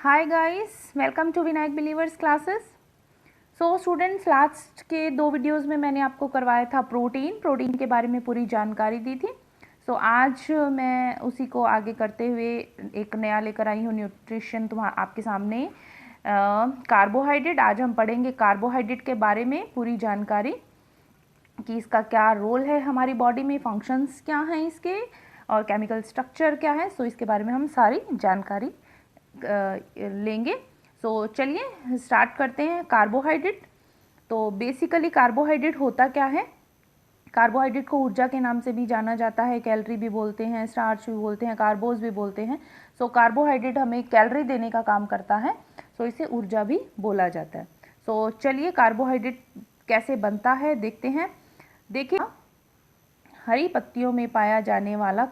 Hi guys, welcome to Vinayak believers classes. So students, last के 2 videos में मैंने आपको करवाया था प्रोटीन के बारे में पूरी जानकारी दी थी। सो आज मैं उसी को आगे करते हुए एक नया लेकर आई हूँ न्यूट्रिशन आपके सामने। कार्बोहाइड्रेट, आज हम पढ़ेंगे कार्बोहाइड्रेट के बारे में पूरी जानकारी कि इसका क्या रोल है हमारी बॉडी में, फंक्शंस क्या हैं इसके और केमिकल स्ट्रक्चर क्या है। सो इसके बारे में हम सारी जानकारी लेंगे। सो चलिए स्टार्ट करते हैं। कार्बोहाइड्रेट, तो बेसिकली कार्बोहाइड्रेट होता क्या है? कार्बोहाइड्रेट को ऊर्जा के नाम से भी जाना जाता है, कैलोरी भी बोलते हैं, स्टार्च भी बोलते हैं, कार्बोज भी बोलते हैं। सो कार्बोहाइड्रेट हमें कैलोरी देने का काम करता है, सो इसे ऊर्जा भी बोला जाता है। सो चलिए कार्बोहाइड्रेट कैसे बनता है देखते हैं। देखिए, हरी पत्तियों में पाया जाने वाला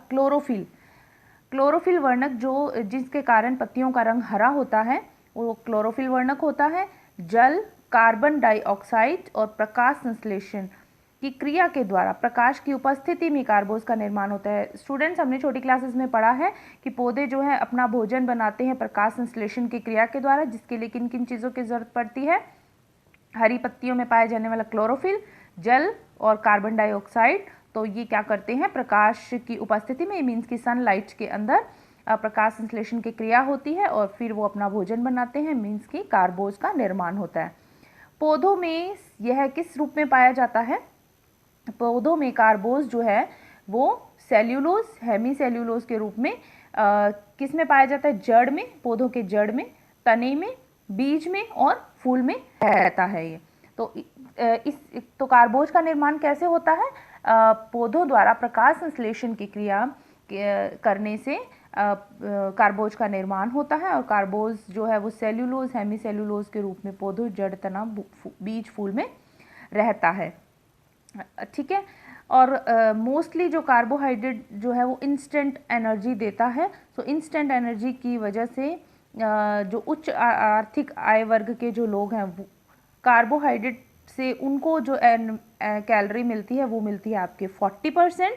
क्लोरोफिल वर्णक जो जिसके कारण पत्तियों का रंग हरा होता है वो क्लोरोफिल वर्णक होता है। जल, कार्बन डाइऑक्साइड और प्रकाश संश्लेषण की क्रिया के द्वारा प्रकाश की उपस्थिति में कार्बोज का निर्माण होता है। स्टूडेंट्स, हमने छोटी क्लासेस में पढ़ा है कि पौधे जो है अपना भोजन बनाते हैं प्रकाश संश्लेषण की क्रिया के द्वारा, जिसके लिए किन किन चीज़ों की जरूरत पड़ती है? हरी पत्तियों में पाया जाने वाला क्लोरोफिल, जल और कार्बन डाइऑक्साइड। तो ये क्या करते हैं? प्रकाश की उपस्थिति में, मीन्स की सनलाइट के अंदर प्रकाश संश्लेषण की क्रिया होती है और फिर वो अपना भोजन बनाते हैं, मीन्स की कार्बोज का निर्माण होता है। पौधों में यह किस रूप में पाया जाता है? पौधों में कार्बोज जो है वो सेल्यूलोज, हेमी सेल्यूलोज के रूप में किस में पाया जाता है? जड़ में, पौधों के जड़ में, तने में, बीज में और फूल में रहता है ये। तो कार्बोज का निर्माण कैसे होता है? पौधों द्वारा प्रकाश संश्लेषण की क्रिया करने से कार्बोज का निर्माण होता है और कार्बोज जो है वो सेल्यूलोज, हेमी सेल्यूलोज के रूप में पौधों, जड़, तना, बीज, फूल में रहता है। ठीक है। और मोस्टली जो कार्बोहाइड्रेट जो है वो इंस्टेंट एनर्जी देता है। सो इंस्टेंट एनर्जी की वजह से जो उच्च आर्थिक आय वर्ग के जो लोग हैं वो कार्बोहाइड्रेट से उनको जो कैलोरी मिलती है वो मिलती है आपके 40%,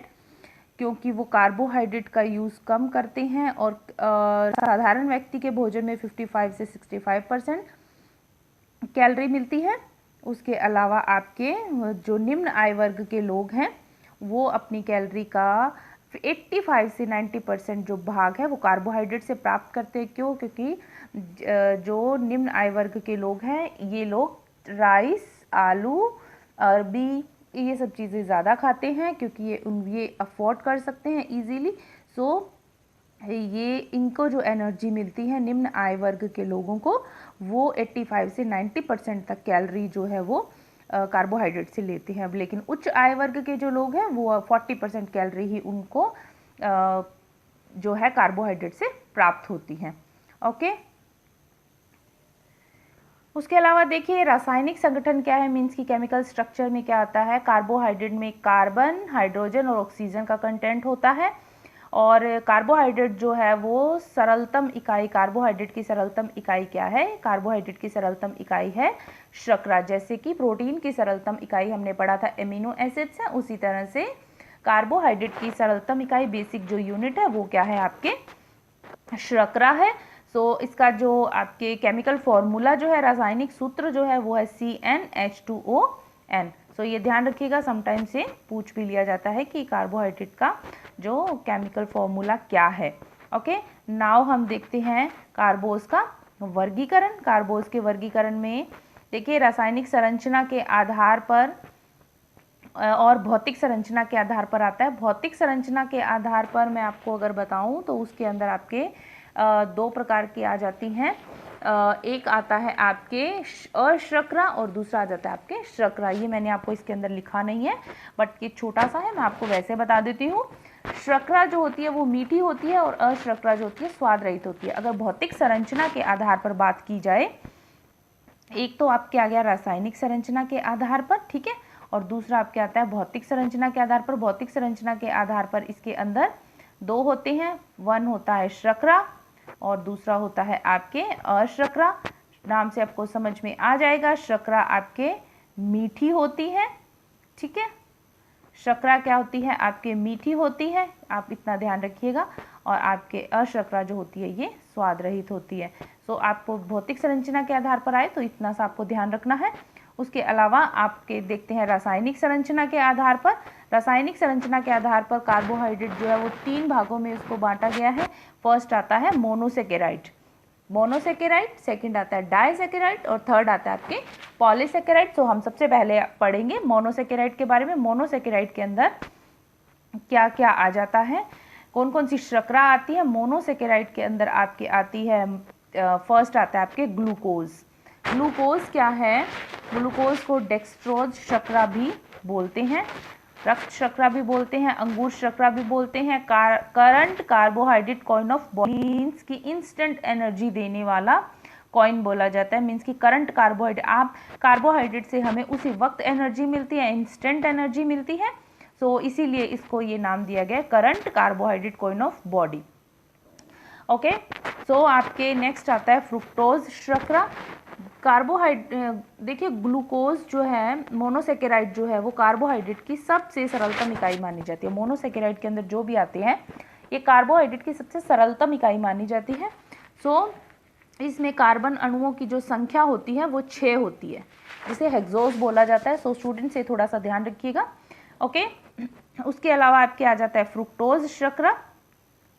क्योंकि वो कार्बोहाइड्रेट का यूज़ कम करते हैं। और साधारण व्यक्ति के भोजन में 55 से 65% कैलोरी मिलती है। उसके अलावा आपके जो निम्न आय वर्ग के लोग हैं वो अपनी कैलोरी का 85 से 90% जो भाग है वो कार्बोहाइड्रेट से प्राप्त करते हैं। क्यों? क्योंकि जो निम्न आय वर्ग के लोग हैं ये लोग राइस, आलू, अरबी, ये सब चीज़ें ज़्यादा खाते हैं क्योंकि ये अफोर्ड कर सकते हैं इजीली। सो ये इनको जो एनर्जी मिलती है निम्न आय वर्ग के लोगों को वो 85 से 90% तक कैलोरी जो है वो कार्बोहाइड्रेट से लेते हैं। अब लेकिन उच्च आय वर्ग के जो लोग हैं वो 40% कैलोरी ही उनको जो है कार्बोहाइड्रेट से प्राप्त होती हैं। ओके। उसके अलावा देखिए रासायनिक संगठन क्या है, मीन्स की केमिकल स्ट्रक्चर में क्या आता है? कार्बोहाइड्रेट में कार्बन, हाइड्रोजन और ऑक्सीजन का कंटेंट होता है। और कार्बोहाइड्रेट जो है वो सरलतम इकाई, कार्बोहाइड्रेट की सरलतम इकाई क्या है? कार्बोहाइड्रेट की सरलतम इकाई है शर्करा। जैसे कि प्रोटीन की सरलतम इकाई हमने पढ़ा था एमिनो एसिड्स है, उसी तरह से कार्बोहाइड्रेट की सरलतम इकाई, बेसिक जो यूनिट है वो क्या है? आपके शर्करा है। सो इसका जो आपके केमिकल फॉर्मूला जो है, रासायनिक सूत्र जो है वो है CnH2ON। सो ये ध्यान रखिएगा, समटाइम से पूछ भी लिया जाता है कि कार्बोहाइड्रेट का जो केमिकल फॉर्मूला क्या है। ओके, नाउ हम देखते हैं कार्बोज का वर्गीकरण। कार्बोज के वर्गीकरण में देखिए रासायनिक संरचना के आधार पर और भौतिक संरचना के आधार पर आता है। भौतिक संरचना के आधार पर मैं आपको अगर बताऊं तो उसके अंदर आपके 2 प्रकार की आ जाती हैं। एक आता है आपके अशर्करा और दूसरा आ जाता है आपके शर्करा। ये मैंने आपको इसके अंदर लिखा नहीं है बट ये छोटा सा है, मैं आपको वैसे बता देती हूँ। शर्करा जो होती है वो मीठी होती है और अशर्करा जो होती है स्वाद रहित होती है। अगर भौतिक संरचना के आधार पर बात की जाए, एक तो आपके आ गया रासायनिक संरचना के आधार पर, ठीक है, और दूसरा आपके आता है भौतिक संरचना के आधार पर। भौतिक संरचना के आधार पर इसके अंदर 2 होते हैं, वन होता है शर्करा और दूसरा होता है आपके अशर्करा। नाम से आपको समझ में आ जाएगा, शर्करा आपके मीठी होती है, ठीक है, शर्करा क्या होती है? आपके मीठी होती है, आप इतना ध्यान रखिएगा। और आपके अशर्करा जो होती है ये स्वाद रहित होती है। सो आपको भौतिक संरचना के आधार पर आए तो इतना सा आपको ध्यान रखना है। उसके अलावा आपके देखते हैं रासायनिक संरचना के आधार पर। रासायनिक संरचना के आधार पर कार्बोहाइड्रेट जो है वो 3 भागों में उसको बांटा गया है। फर्स्ट आता है मोनोसेकेराइड, सेकंड आता है डाइसेकेराइड और थर्ड आता है आपके पॉलीसेकेराइड। तो हम सबसे पहले पढ़ेंगे मोनोसेकेराइड के बारे में। मोनोसेकेराइड के अंदर क्या क्या आ जाता है, कौन कौन सी शर्करा आती है। मोनोसेकेराइड के अंदर आपके आती है, फर्स्ट आता है आपके ग्लूकोज। ग्लूकोज क्या है, ग्लूकोज को डेक्सट्रोज शर्करा भी बोलते हैं, रक्त शर्करा भी बोलते हैं, अंगूर शर्करा भी बोलते हैं। Current carbohydrate coin of body means की इंस्टेंट एनर्जी देने वाला कॉइन बोला जाता है। मीन्स की करंट कार्बोहाइड्रेट से हमें उसी वक्त एनर्जी मिलती है, इंस्टेंट एनर्जी मिलती है। सो इसीलिए इसको ये नाम दिया गया current carbohydrate coin of body. Okay, so आपके नेक्स्ट आता है फ्रुक्टोज शर्करा। देखिए ग्लूकोज जो है, मोनोसेकेराइड जो है वो कार्बोहाइड्रेट की सबसे सरलतम इकाई मानी जाती है। मोनोसेकेराइड के अंदर जो भी आते हैं ये कार्बोहाइड्रेट की सबसे सरलतम इकाई मानी जाती है। सो इसमें कार्बन अणुओं की जो संख्या होती है वो 6 होती है, जिसे हेक्सोस बोला जाता है। सो स्टूडेंट से थोड़ा सा ध्यान रखिएगा। ओके, उसके अलावा आपके आ जाता है फ्रुक्टोज शर्करा।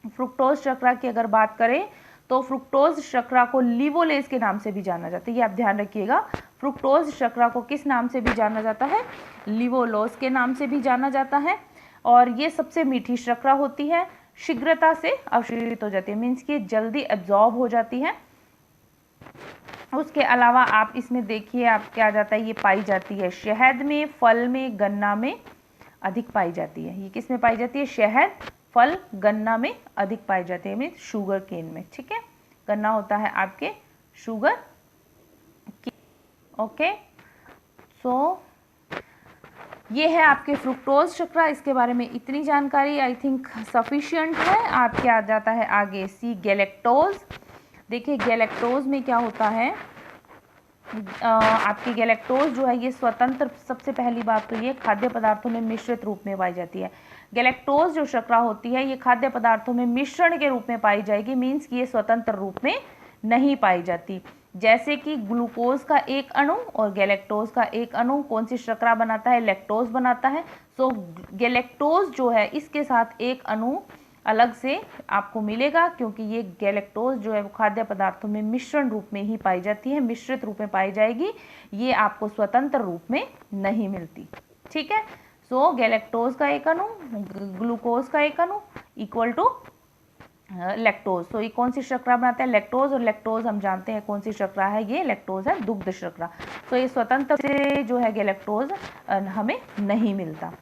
फ्रुक्टोज शर्करा की अगर बात करें तो फ्रुक्टोज शर्करा को लिवोलेज के नाम से भी जाना जाता है। ये आप ध्यान रखिएगा, फ्रुक्टोज शर्करा को किस नाम से भी जाना जाता है, लिवोलोज के नाम से भी जाना जाता है। और ये सबसे मीठी शर्करा होती है, शीघ्रता से अवशोषित हो जाती है, मीन्स कि जल्दी एब्जॉर्ब हो जाती है। उसके अलावा आप इसमें देखिए आप क्या जाता है, ये पाई जाती है शहद में, फल में, गन्ना में अधिक पाई जाती है। ये किस में पाई जाती है, शहद, फल, गन्ना में अधिक पाई जाती है, मीन्स शुगर केन में। ठीक है, गन्ना होता है आपके शुगर केन। ओके, सो ये है आपके फ्रुक्टोज शर्करा। इसके बारे में इतनी जानकारी आई थिंक सफिशिएंट है। आप क्या आ जाता है आगे, सी गैलेक्टोज। देखिए गैलेक्टोज में क्या होता है, आपकी गैलेक्टोज जो है ये स्वतंत्र, सबसे पहली बात तो ये खाद्य पदार्थों में मिश्रित रूप में पाई जाती है। गैलेक्टोज जो शर्करा होती है ये खाद्य पदार्थों में मिश्रण के रूप में पाई जाएगी, मीन्स कि ये स्वतंत्र रूप में नहीं पाई जाती। जैसे कि ग्लूकोज का एक अणु और गैलेक्टोज का एक अणु कौन सी शर्करा बनाता है, लैक्टोज बनाता है। सो गैलेक्टोज जो है इसके साथ एक अणु अलग से आपको मिलेगा, क्योंकि ये गैलेक्टोज जो है वो खाद्य पदार्थों में मिश्रण रूप में ही पाई जाती है, मिश्रित रूप में पाई जाएगी, ये आपको स्वतंत्र रूप में नहीं मिलती। ठीक है, सो गैलेक्टोज का एक अणु, ग्लूकोज का एक अणु इक्वल टू लैक्टोज। तो ये कौन सी शर्करा बनाता है, लैक्टोज। और लैक्टोज हम जानते हैं कौन सी शर्करा है, ये लैक्टोज है, दुग्ध शर्करा। तो ये स्वतंत्र से जो है गैलेक्टोज हमें नहीं मिलता।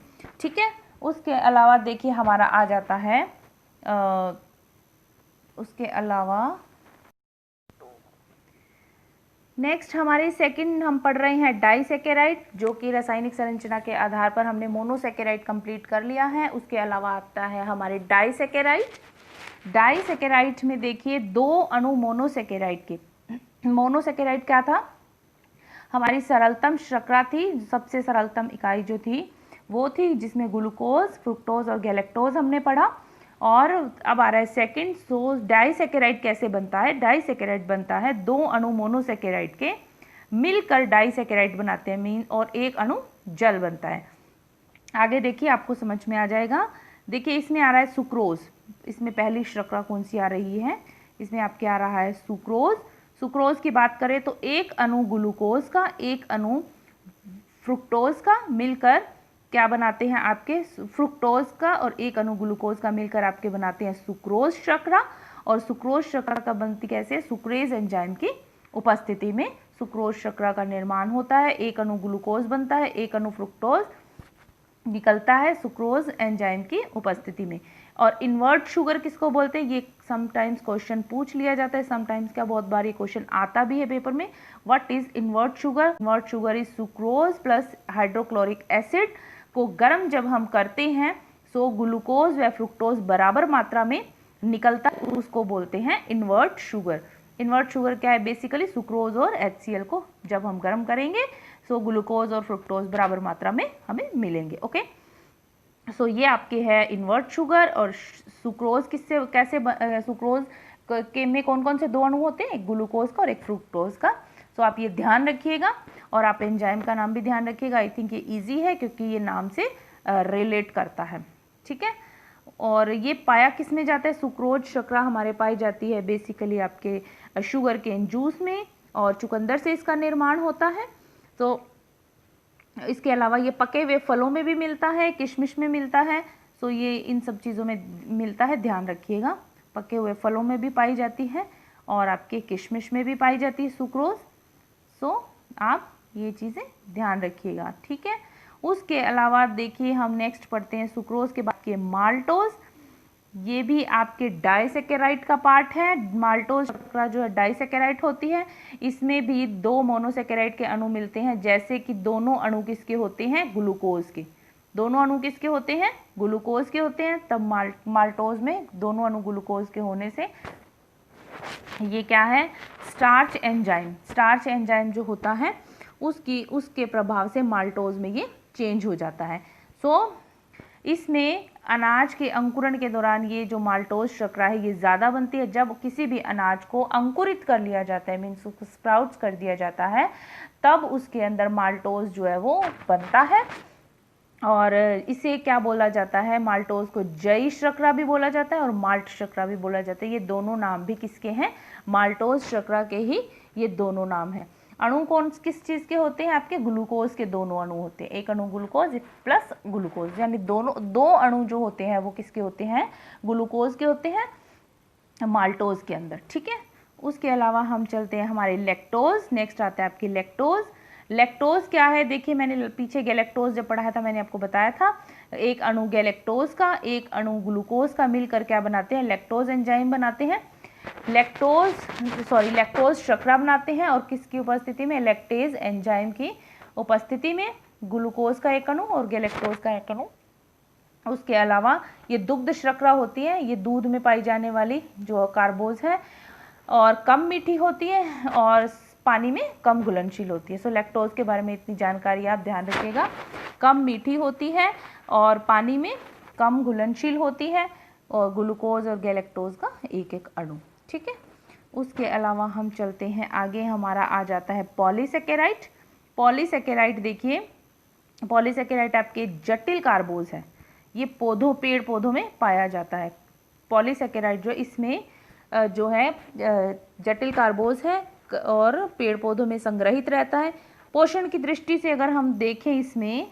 ठीक है, उसके अलावा देखिए हमारा आ जाता है उसके अलावा नेक्स्ट हमारे सेकंड हम पढ़ रहे हैं डाइसेकेराइड, जो कि रासायनिक संरचना के आधार पर हमने मोनोसेकेराइड कंप्लीट कर लिया है। उसके अलावा आता है हमारे डाइसेकेराइड। डाइसेकेराइड में देखिए 2 अणु मोनोसेकेराइड के। मोनोसेकेराइड क्या था, हमारी सरलतम शर्करा थी, सबसे सरलतम इकाई जो थी वो थी जिसमें ग्लूकोज, फ्रुक्टोज और गैलेक्टोज हमने पढ़ा। और अब आ रहा है सेकंड। सो डाइसेकेराइड कैसे बनता है, डाइसेकेराइड बनता है 2 अणु मोनोसेकेराइड के मिलकर डाइसेकेराइड बनाते हैं, मीन और एक अणु जल बनता है। आगे देखिए आपको समझ में आ जाएगा। देखिए इसमें आ रहा है सुक्रोज, इसमें पहली शर्करा कौन सी आ रही है, इसमें आपके आ रहा है सुक्रोज। सुक्रोज की बात करें तो एक अणु ग्लूकोज का, एक अणु फ्रुक्टोज का मिलकर क्या बनाते हैं आपके, फ्रुक्टोज का और एक अणु ग्लूकोज का मिलकर आपके बनाते हैं सुक्रोज शर्करा। और सुक्रोज शर्करा का बनती कैसे, सुक्रेज एंजाइम की उपस्थिति में सुक्रोज शर्करा का निर्माण होता है। एक अणु ग्लूकोज बनता है, एक अणु फ्रुक्टोज निकलता है सुक्रोज एंजाइम की उपस्थिति में। और इन्वर्ट शुगर किसको बोलते हैं, ये समटाइम्स क्वेश्चन पूछ लिया जाता है, समटाइम्स क्या बहुत बार ये क्वेश्चन आता भी है पेपर में। What is invert sugar, invert sugar is sucrose plus hydrochloric acid को गर्म जब हम करते हैं सो ग्लूकोज व फ्रुक्टोज बराबर मात्रा में निकलता है, उसको बोलते हैं इन्वर्ट शुगर। इन्वर्ट शुगर क्या है, बेसिकली सुक्रोज और HCl को जब हम गर्म करेंगे सो ग्लूकोज और फ्रुक्टोज बराबर मात्रा में हमें मिलेंगे। ओके, सो ये आपके है इन्वर्ट शुगर। और सुक्रोज किससे कैसे सुक्रोज के में कौन कौन से दो अणु होते हैं, एक ग्लूकोज का और एक फ्रुक्टोज का। सो आप ये ध्यान रखिएगा और आप एंजाइम का नाम भी ध्यान रखिएगा। आई थिंक ये इजी है क्योंकि ये नाम से रिलेट करता है, ठीक है। और ये पाया किस में जाता है, सुक्रोज शर्करा हमारे पाई जाती है बेसिकली आपके शुगर केन जूस में, और चुकंदर से इसका निर्माण होता है। तो इसके अलावा ये पके हुए फलों में भी मिलता है, किशमिश में मिलता है। सो ये इन सब चीज़ों में मिलता है, ध्यान रखिएगा। पके हुए फलों में भी पाई जाती है और आपके किशमिश में भी पाई जाती है सुक्रोज। सो आप ये चीज़ें ध्यान रखिएगा, ठीक है। उसके अलावा देखिए हम नेक्स्ट पढ़ते हैं सुक्रोज के बाद के माल्टोज। ये भी आपके डाइसेकेराइड का पार्ट है। माल्टोज शर्करा जो है डाइसेकेराइड होती है। इसमें भी दो मोनोसेकेराइड के अणु मिलते हैं, जैसे कि दोनों अणु किसके होते हैं, ग्लूकोज के। दोनों अणु किसके होते हैं, ग्लूकोज के होते हैं। तब माल्टोज में दोनों अणु ग्लूकोज के होने से ये क्या है, स्टार्च एंजाइम। स्टार्च एंजाइम जो होता है उसके प्रभाव से माल्टोज में ये चेंज हो जाता है। सो इसमें अनाज के अंकुरण के दौरान ये जो माल्टोज शर्करा है ये ज़्यादा बनती है। जब किसी भी अनाज को अंकुरित कर लिया जाता है, मीन्स उसको स्प्राउट्स कर दिया जाता है, तब उसके अंदर माल्टोज जो है वो बनता है। और इसे क्या बोला जाता है, माल्टोज को जई शर्करा भी बोला जाता है और माल्ट शर्करा भी बोला जाता है। ये दोनों नाम भी किसके हैं, माल्टोज शर्करा के ही ये दोनों नाम हैं। अणु कौन किस चीज़ के होते हैं, आपके ग्लूकोज के दोनों अणु होते हैं। एक अणु ग्लूकोज प्लस ग्लूकोज, यानी दो अणु जो होते हैं वो किसके होते हैं, ग्लूकोज के होते हैं माल्टोज के अंदर, ठीक है। उसके अलावा हम चलते हैं हमारे लैक्टोज। नेक्स्ट आता है आपकी लैक्टोज। लैक्टोज क्या है, देखिए मैंने पीछे गैलेक्टोज जब पढ़ाया था मैंने आपको बताया था, एक अणु गैलेक्टोज का एक अणु ग्लूकोज का मिलकर क्या बनाते हैं, लैक्टोज एंजाइम बनाते हैं। लैक्टोज शर्करा बनाते हैं और किसकी उपस्थिति में, लैक्टेज एंजाइम की उपस्थिति में। ग्लूकोज का एक अणु और गैलेक्टोज का एक अणु। उसके अलावा ये दुग्ध शर्करा होती है, ये दूध में पाई जाने वाली जो कार्बोज है और कम मीठी होती है और पानी में कम घुलनशील होती है। सो लैक्टोज के बारे में इतनी जानकारी आप ध्यान रखिएगा, कम मीठी होती है और पानी में कम घुलनशील होती है, और ग्लूकोज और गैलेक्टोज का एक एक अणु, ठीक है। उसके अलावा हम चलते हैं आगे, हमारा आ जाता है पॉलीसेकेराइड। पॉलीसेकेराइड देखिए, पॉलीसेकेराइड आपके जटिल कार्बोज है, ये पेड़ पौधों में पाया जाता है। पॉलीसेकेराइड जो इसमें जो है जटिल कार्बोज है और पेड़ पौधों में संग्रहित रहता है। पोषण की दृष्टि से अगर हम देखें इसमें,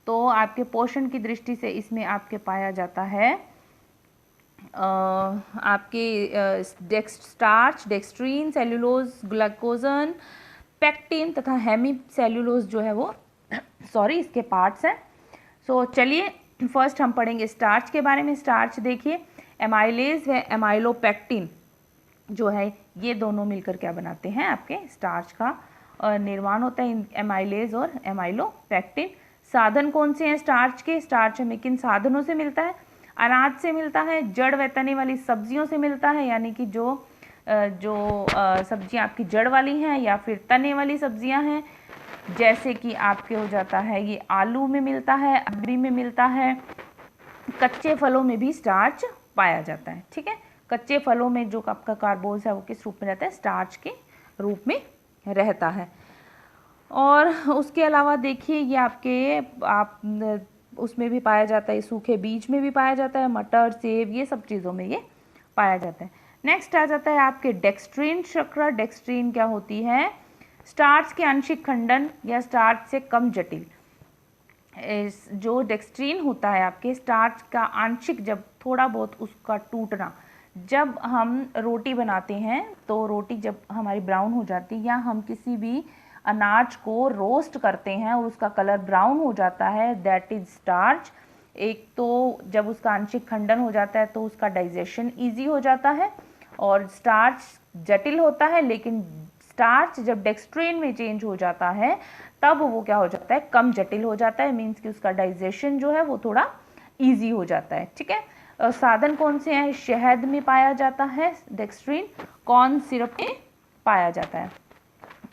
तो आपके पोषण की दृष्टि से इसमें आपके पाया जाता है आपके स्टार्च, डेक्स्ट्रीन, सेल्यूलोज, ग्लाइकोजन, पेक्टिन तथा हेमी सेल्यूलोज जो है वो इसके पार्ट्स हैं। सो चलिए फर्स्ट हम पढ़ेंगे स्टार्च के बारे में। स्टार्च देखिए, एमाइलेज है, एमाइलोपेक्टिन जो है, ये दोनों मिलकर क्या बनाते हैं, आपके स्टार्च का निर्माण होता है, एमाइलेज और एमाइलोपेक्टिन। साधन कौन से हैं स्टार्च के, स्टार्च हमें किन साधनों से मिलता है, अनाज से मिलता है, जड़ व तने वाली सब्जियों से मिलता है, यानी कि जो सब्जियां आपकी जड़ वाली हैं या फिर तने वाली सब्जियां हैं, जैसे कि आपके हो जाता है ये आलू में मिलता है, अरबी में मिलता है। कच्चे फलों में भी स्टार्च पाया जाता है, ठीक है। कच्चे फलों में जो आपका कार्बोज है वो किस रूप में रहता है, स्टार्च के रूप में रहता है। और उसके अलावा देखिए ये आपके उसमें भी पाया जाता है, सूखे बीज में भी पाया जाता है, मटर, सेब, ये सब चीज़ों में ये पाया जाता है। नेक्स्ट आ जाता है आपके डेक्स्ट्रीन शर्करा। डेक्स्ट्रीन क्या होती है, स्टार्च के आंशिक खंडन या स्टार्च से कम जटिल। जो डेक्स्ट्रीन होता है आपके स्टार्च का आंशिक, जब थोड़ा बहुत उसका टूटना, जब हम रोटी बनाते हैं तो रोटी जब हमारी ब्राउन हो जाती है, या हम किसी भी अनाज को रोस्ट करते हैं और उसका कलर ब्राउन हो जाता है, दैट इज स्टार्च। एक तो जब उसका आंशिक खंडन हो जाता है तो उसका डाइजेशन इजी हो जाता है और स्टार्च जटिल होता है, लेकिन स्टार्च जब डेक्स्ट्रीन में चेंज हो जाता है तब वो क्या हो जाता है, कम जटिल हो जाता है, मीन्स कि उसका डाइजेशन जो है वो थोड़ा इजी हो जाता है, ठीक है। साधन कौन से हैं, शहद में पाया जाता है डेक्स्ट्रीन, कॉर्न सिरप में पाया जाता है।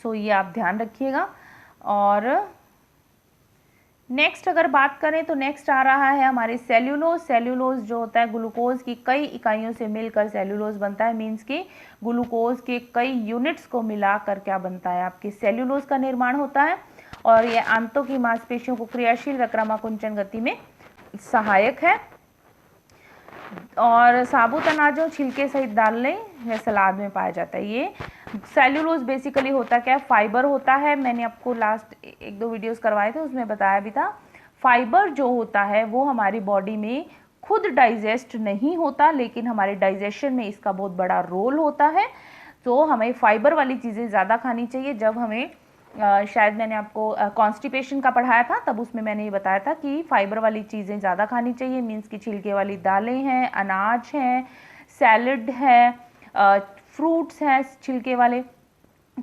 सो ये आप ध्यान रखिएगा। और नेक्स्ट अगर बात करें तो नेक्स्ट आ रहा है हमारे सेल्यूलोज। सेल्यूलोज जो होता है ग्लूकोज की कई इकाइयों से मिलकर सेल्यूलोज बनता है, मीन्स कि ग्लूकोज के कई यूनिट्स को मिलाकर क्या बनता है, आपके सेल्यूलोज का निर्माण होता है। और ये आंतों की मांसपेशियों को क्रियाशील व क्रमाकुंचन गति में सहायक है। और साबुत अनाजों छिलके सहित डालने या सलाद में पाया जाता है। ये सेल्यूलोज बेसिकली होता क्या है, फाइबर होता है। मैंने आपको लास्ट 1-2 वीडियोस करवाए थे, उसमें बताया भी था। फाइबर जो होता है वो हमारी बॉडी में खुद डाइजेस्ट नहीं होता, लेकिन हमारे डाइजेशन में इसका बहुत बड़ा रोल होता है। तो हमें फाइबर वाली चीज़ें ज़्यादा खानी चाहिए। जब हमें शायद मैंने आपको कॉन्स्टिपेशन का पढ़ाया था, तब उसमें मैंने ये बताया था कि फाइबर वाली चीज़ें ज़्यादा खानी चाहिए, मीन्स कि छिलके वाली दालें हैं, अनाज हैं, सैलड है, फ्रूट्स हैं छिलके वाले।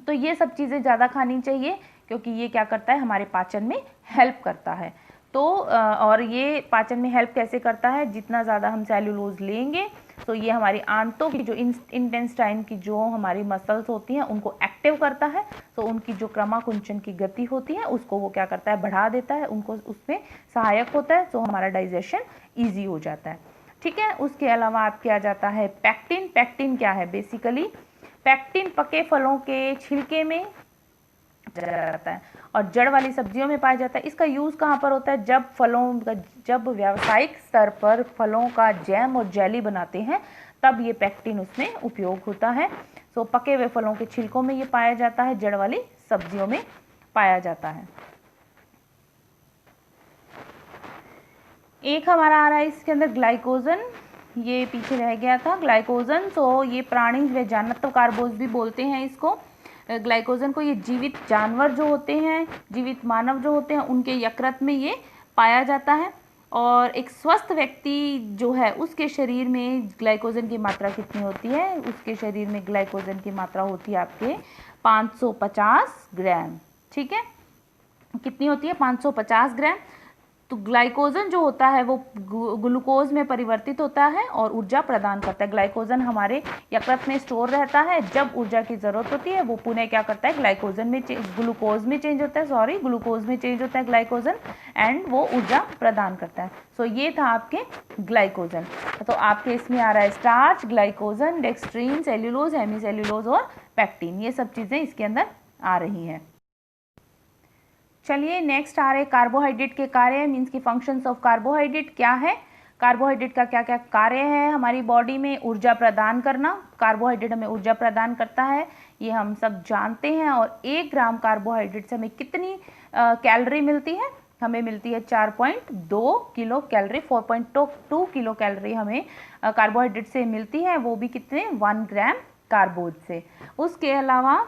तो ये सब चीज़ें ज़्यादा खानी चाहिए, क्योंकि ये क्या करता है, हमारे पाचन में हेल्प करता है। तो और ये पाचन में हेल्प कैसे करता है, जितना ज़्यादा हम सेल्यूलोज लेंगे तो ये हमारी आंतों की जो इंटेस्टाइन की जो हमारी मसल्स होती हैं उनको एक्टिव करता है। तो उनकी जो क्रमाकुंचन की गति होती है उसको वो क्या करता है, बढ़ा देता है, उनको उसमें सहायक होता है। तो हमारा डाइजेशन ईजी हो जाता है। ठीक है। उसके अलावा आप किया जाता है पैक्टिन। पैक्टिन क्या है, बेसिकली पैक्टिन पके फलों के छिलके में जाता है और जड़ वाली सब्जियों में पाया जाता है। इसका यूज़ कहाँ पर होता है, जब व्यावसायिक स्तर पर फलों का जैम और जेली बनाते हैं तब ये पैक्टिन उसमें उपयोग होता है। तो पके हुए फलों के छिलकों में ये पाया जाता है, जड़ वाली सब्जियों में पाया जाता है। एक हमारा आ रहा है इसके अंदर ग्लाइकोजन, ये पीछे रह गया था ग्लाइकोजन। तो ये प्राणी व जानत्व कार्बोज भी बोलते हैं इसको, ग्लाइकोजन को। ये जीवित जानवर जो होते हैं, जीवित मानव जो होते हैं, उनके यकृत में ये पाया जाता है। और एक स्वस्थ व्यक्ति जो है उसके शरीर में ग्लाइकोजन की मात्रा कितनी होती है, उसके शरीर में ग्लाइकोजन की मात्रा होती है आपके 550 ग्राम। ठीक है, कितनी होती है, 550 ग्राम। तो ग्लाइकोजन जो होता है वो ग्लूकोज में परिवर्तित होता है और ऊर्जा प्रदान करता है। ग्लाइकोजन हमारे यकृत में स्टोर रहता है, जब ऊर्जा की ज़रूरत होती है वो पुनः क्या करता है, ग्लूकोज में चेंज होता है, ग्लूकोज में चेंज होता है ग्लाइकोजन, एंड वो ऊर्जा प्रदान करता है। सो ये था आपके ग्लाइकोजन। तो आपके इसमें आ रहा है स्टार्च, ग्लाइकोजन, डेक्सट्रीन, सेल्यूलोज, हेमीसेल्यूलोज और पैक्टिन, ये सब चीज़ें इसके अंदर आ रही हैं। चलिए नेक्स्ट आ रहे कार्बोहाइड्रेट के कार्य, मीन्स की फंक्शंस ऑफ कार्बोहाइड्रेट क्या है। कार्बोहाइड्रेट का क्या क्या कार्य है हमारी बॉडी में, ऊर्जा प्रदान करना। कार्बोहाइड्रेट हमें ऊर्जा प्रदान करता है, ये हम सब जानते हैं। और 1 ग्राम कार्बोहाइड्रेट से हमें कितनी कैलोरी मिलती है, हमें मिलती है 4.2 किलो कैलोरी। 4.2 किलो कैलोरी हमें कार्बोहाइड्रेट से मिलती है, वो भी कितने, 1 ग्राम कार्बोज से। उसके अलावा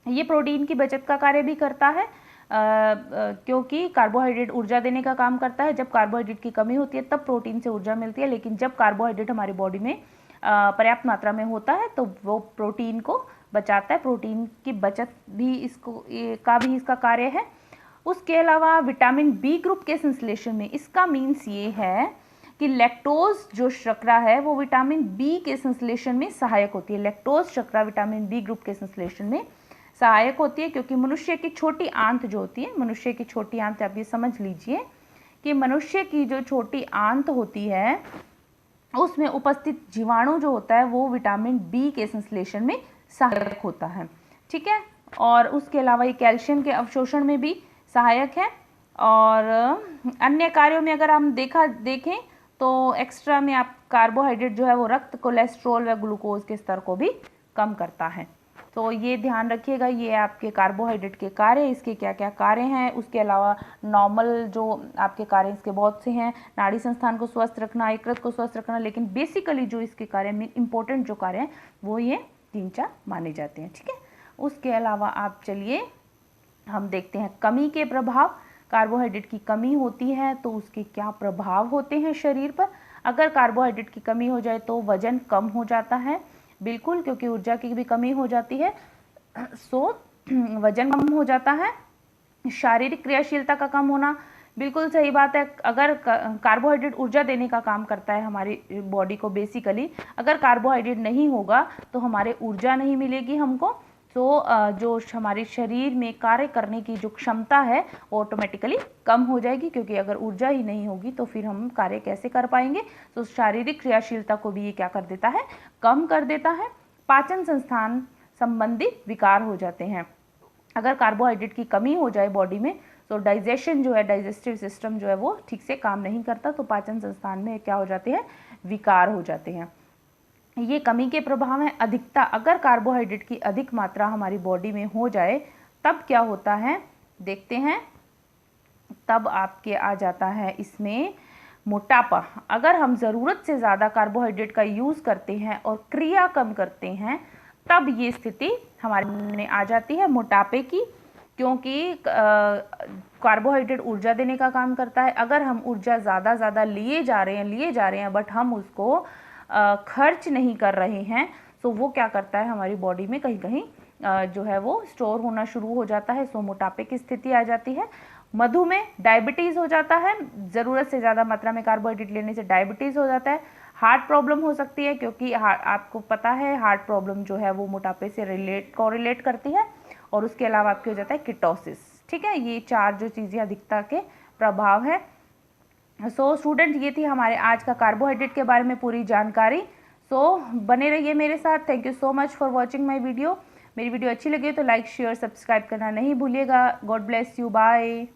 ये प्रोटीन की बचत का कार्य भी करता है, क्योंकि कार्बोहाइड्रेट ऊर्जा देने का काम करता है। जब कार्बोहाइड्रेट की कमी होती है तब प्रोटीन से ऊर्जा मिलती है, लेकिन जब कार्बोहाइड्रेट हमारी बॉडी में पर्याप्त मात्रा में होता है तो वो प्रोटीन को बचाता है। प्रोटीन की बचत भी इसका कार्य है। उसके अलावा विटामिन बी ग्रुप के संश्लेषण में, इसका मीन्स ये है कि लैक्टोज जो शर्करा है वो विटामिन बी के संश्लेषण में सहायक होती है। लैक्टोज शर्करा विटामिन बी ग्रुप के संश्लेषण में सहायक होती है, क्योंकि मनुष्य की छोटी आंत जो होती है, मनुष्य की छोटी आंत, आप ये समझ लीजिए कि मनुष्य की जो छोटी आंत होती है उसमें उपस्थित जीवाणु जो होता है वो विटामिन बी के संश्लेषण में सहायक होता है। ठीक है। और उसके अलावा ये कैल्शियम के अवशोषण में भी सहायक है। और अन्य कार्यों में अगर हम देखें तो एक्स्ट्रा में आप कार्बोहाइड्रेट जो है वो रक्त कोलेस्ट्रॉल व ग्लूकोज के स्तर को भी कम करता है। तो ये ध्यान रखिएगा, ये आपके कार्बोहाइड्रेट के कार्य, इसके क्या क्या कार्य हैं। उसके अलावा नॉर्मल जो आपके कार्य इसके बहुत से हैं, नाड़ी संस्थान को स्वस्थ रखना, यकृत को स्वस्थ रखना, लेकिन बेसिकली जो इसके कार्य में इंपॉर्टेंट जो कार्य हैं वो ये 3-4 माने जाते हैं। ठीक है। उसके अलावा आप चलिए हम देखते हैं कमी के प्रभाव। कार्बोहाइड्रेट की कमी होती है तो उसके क्या प्रभाव होते हैं शरीर पर। अगर कार्बोहाइड्रेट की कमी हो जाए तो वजन कम हो जाता है, बिल्कुल, क्योंकि ऊर्जा की भी कमी हो जाती है। सो वजन कम हो जाता है। शारीरिक क्रियाशीलता का कम होना, बिल्कुल सही बात है। अगर कार्बोहाइड्रेट ऊर्जा देने का काम करता है हमारी बॉडी को बेसिकली, अगर कार्बोहाइड्रेट नहीं होगा तो हमारे ऊर्जा नहीं मिलेगी हमको। जो हमारे शरीर में कार्य करने की जो क्षमता है वो ऑटोमेटिकली कम हो जाएगी, क्योंकि अगर ऊर्जा ही नहीं होगी तो फिर हम कार्य कैसे कर पाएंगे। तो शारीरिक क्रियाशीलता को भी ये क्या कर देता है, कम कर देता है। पाचन संस्थान संबंधी विकार हो जाते हैं। अगर कार्बोहाइड्रेट की कमी हो जाए बॉडी में तो डाइजेशन जो है, डाइजेस्टिव सिस्टम जो है वो ठीक से काम नहीं करता, तो पाचन संस्थान में क्या हो जाते हैं, विकार हो जाते हैं। ये कमी के प्रभाव हैं। अधिकता, अगर कार्बोहाइड्रेट की अधिक मात्रा हमारी बॉडी में हो जाए तब क्या होता है, देखते हैं। तब आपके आ जाता है इसमें मोटापा। अगर हम ज़रूरत से ज़्यादा कार्बोहाइड्रेट का यूज़ करते हैं और क्रिया कम करते हैं तब ये स्थिति हमारे में आ जाती है मोटापे की, क्योंकि कार्बोहाइड्रेट ऊर्जा देने का काम करता है। अगर हम ऊर्जा ज़्यादा लिए जा रहे हैं बट हम उसको खर्च नहीं कर रहे हैं, तो वो क्या करता है, हमारी बॉडी में कहीं कहीं जो है वो स्टोर होना शुरू हो जाता है। सो मोटापे की स्थिति आ जाती है। मधुमेह, डायबिटीज़ हो जाता है। ज़रूरत से ज़्यादा मात्रा में कार्बोहाइड्रेट लेने से डायबिटीज़ हो जाता है। हार्ट प्रॉब्लम हो सकती है, क्योंकि आपको पता है हार्ट प्रॉब्लम जो है वो मोटापे से कोरिलेट करती है। और उसके अलावा आपके हो जाता है कीटोसिस। ठीक है, ये 4 जो चीज़ें अधिकता के प्रभाव है। सो स्टूडेंट, ये थी हमारे आज का कार्बोहाइड्रेट के बारे में पूरी जानकारी। सो बने रहिए मेरे साथ। Thank you so much for watching my video. मेरी वीडियो अच्छी लगी तो लाइक, शेयर, सब्सक्राइब करना नहीं भूलिएगा। God bless you, bye.